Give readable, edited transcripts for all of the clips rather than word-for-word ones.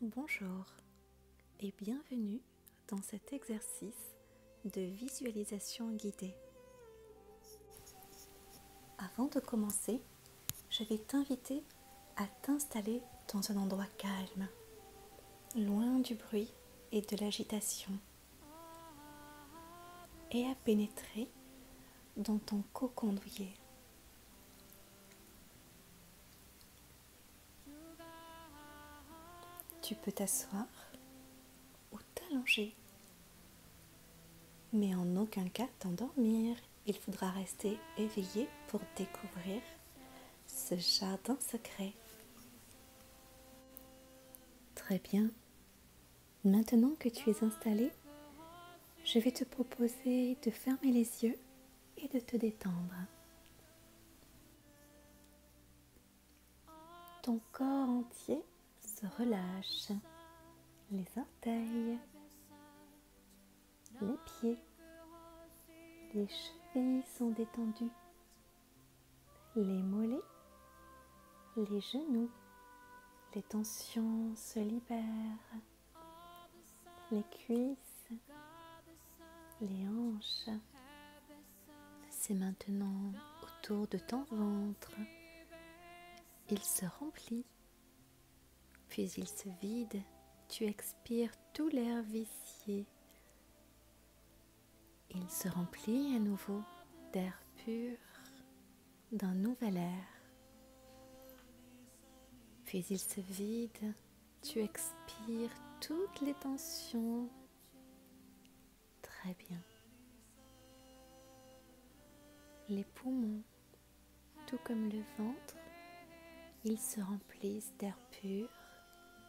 Bonjour et bienvenue dans cet exercice de visualisation guidée. Avant de commencer, je vais t'inviter à t'installer dans un endroit calme, loin du bruit et de l'agitation, et à pénétrer dans ton cocon douillet. Tu peux t'asseoir ou t'allonger, mais en aucun cas t'endormir. Il faudra rester éveillé pour découvrir ce jardin secret. Très bien. Maintenant que tu es installé, je vais te proposer de fermer les yeux et de te détendre. Ton corps entier se relâche. Les orteils, les pieds, les chevilles sont détendues, les mollets, les genoux, les tensions se libèrent, les cuisses, les hanches. C'est maintenant au tour de ton ventre. Il se remplit, puis il se vide. Tu expires tout l'air vicié. Il se remplit à nouveau d'air pur, d'un nouvel air. Puis il se vide. Tu expires toutes les tensions. Très bien. Les poumons, tout comme le ventre, ils se remplissent d'air pur,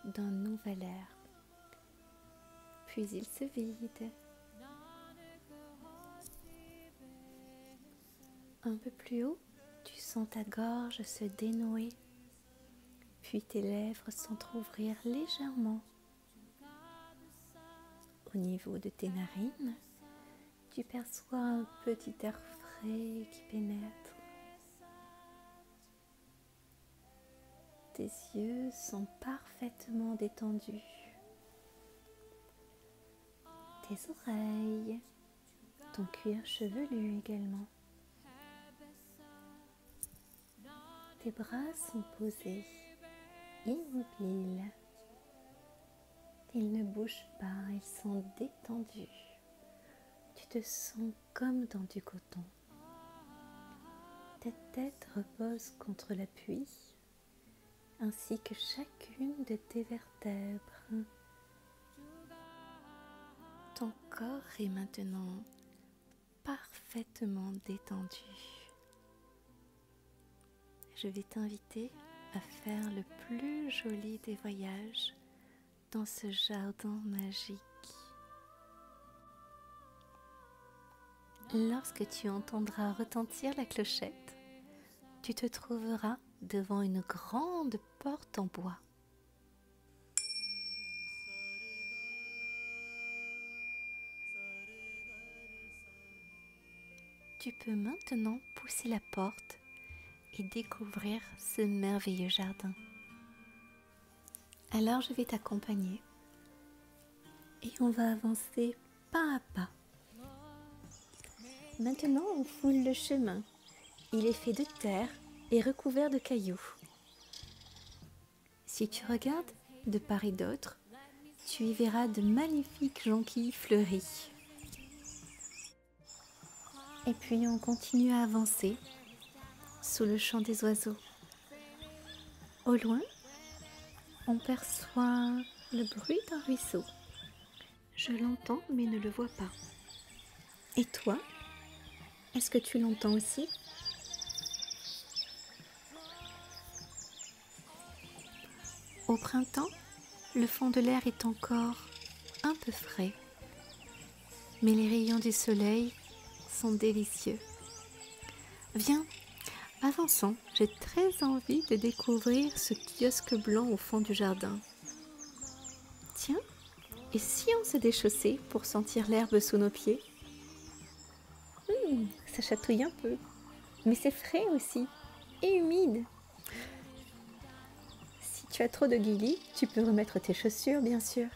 d'un nouvel air. Puis ils se vident. Un peu plus haut, tu sens ta gorge se dénouer, puis tes lèvres s'entrouvrir légèrement. Au niveau de tes narines, tu perçois un petit air frais qui pénètre. Tes yeux sont parfaitement détendus. Tes oreilles, ton cuir chevelu également. Tes bras sont posés, immobiles. Ils ne bougent pas, ils sont détendus. Tu te sens comme dans du coton. Ta tête repose contre l'appui, ainsi que chacune de tes vertèbres. Ton corps est maintenant parfaitement détendu. Je vais t'inviter à faire le plus joli des voyages dans ce jardin magique. Lorsque tu entendras retentir la clochette, tu te trouveras devant une grande porte en bois. Tu peux maintenant pousser la porte et découvrir ce merveilleux jardin. Alors je vais t'accompagner et on va avancer pas à pas. Maintenant on foule le chemin. Il est fait de terre et recouvert de cailloux. Si tu regardes de part et d'autre, tu y verras de magnifiques jonquilles fleuries. Et puis on continue à avancer sous le chant des oiseaux. Au loin, on perçoit le bruit d'un ruisseau. Je l'entends mais ne le vois pas. Et toi, est-ce que tu l'entends aussi ? Au printemps, le fond de l'air est encore un peu frais, mais les rayons du soleil sont délicieux. Viens, avançons, j'ai très envie de découvrir ce kiosque blanc au fond du jardin. Tiens, et si on se déchaussait pour sentir l'herbe sous nos pieds ? Ça chatouille un peu, mais c'est frais aussi, et humide. Si Tu as trop de guillis, tu peux remettre tes chaussures, bien sûr.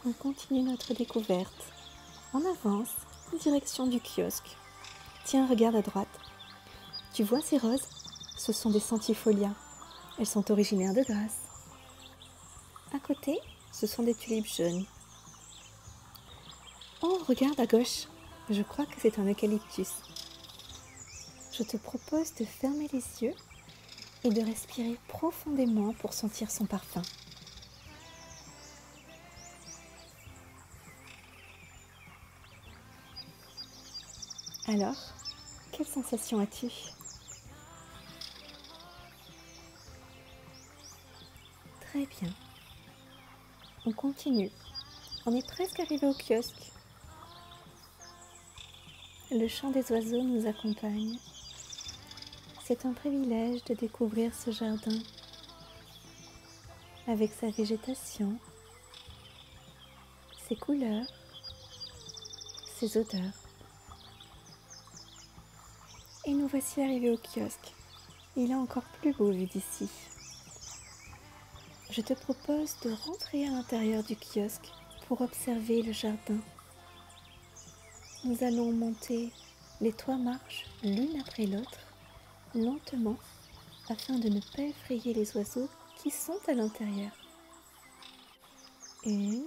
On continue notre découverte. On avance en direction du kiosque. Tiens, regarde à droite. Tu vois ces roses? Ce sont des centifolias. Elles sont originaires de Grasse. À côté, ce sont des tulipes jaunes. Oh, regarde à gauche. Je crois que c'est un eucalyptus. Je te propose de fermer les yeux et de respirer profondément pour sentir son parfum. Alors, quelle sensation as-tu? Très bien. On continue. On est presque arrivé au kiosque. Le chant des oiseaux nous accompagne. C'est un privilège de découvrir ce jardin avec sa végétation, ses couleurs, ses odeurs. Et nous voici arrivés au kiosque. Il est encore plus beau vu d'ici. Je te propose de rentrer à l'intérieur du kiosque pour observer le jardin. Nous allons monter les 3 marches l'une après l'autre, lentement, afin de ne pas effrayer les oiseaux qui sont à l'intérieur. 1,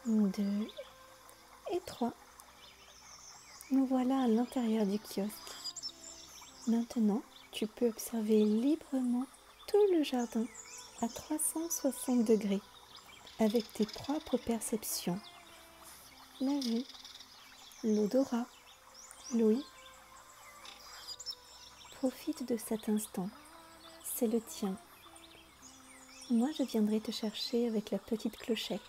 2 et 3. Nous voilà à l'intérieur du kiosque. Maintenant, tu peux observer librement tout le jardin à 360 degrés, avec tes propres perceptions. La vue, l'odorat, l'ouïe. Profite de cet instant, c'est le tien. Moi, je viendrai te chercher avec la petite clochette.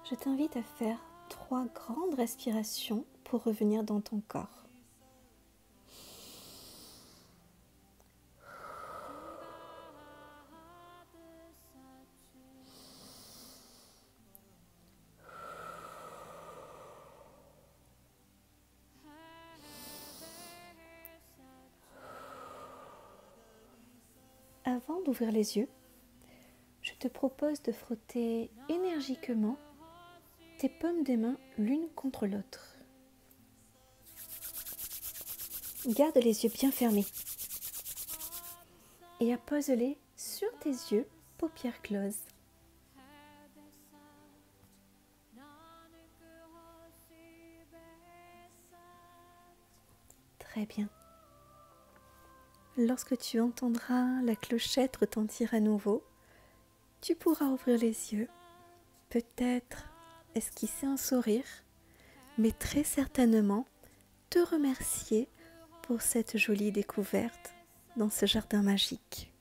Je t'invite à faire 3 grandes respirations pour revenir dans ton corps. Avant d'ouvrir les yeux, je te propose de frotter énergiquement tes paumes des mains l'une contre l'autre. Garde les yeux bien fermés et appose-les sur tes yeux, paupières closes. Très bien. Lorsque tu entendras la clochette retentir à nouveau, tu pourras ouvrir les yeux, peut-être esquisser un sourire, mais très certainement te remercier pour cette jolie découverte dans ce jardin magique.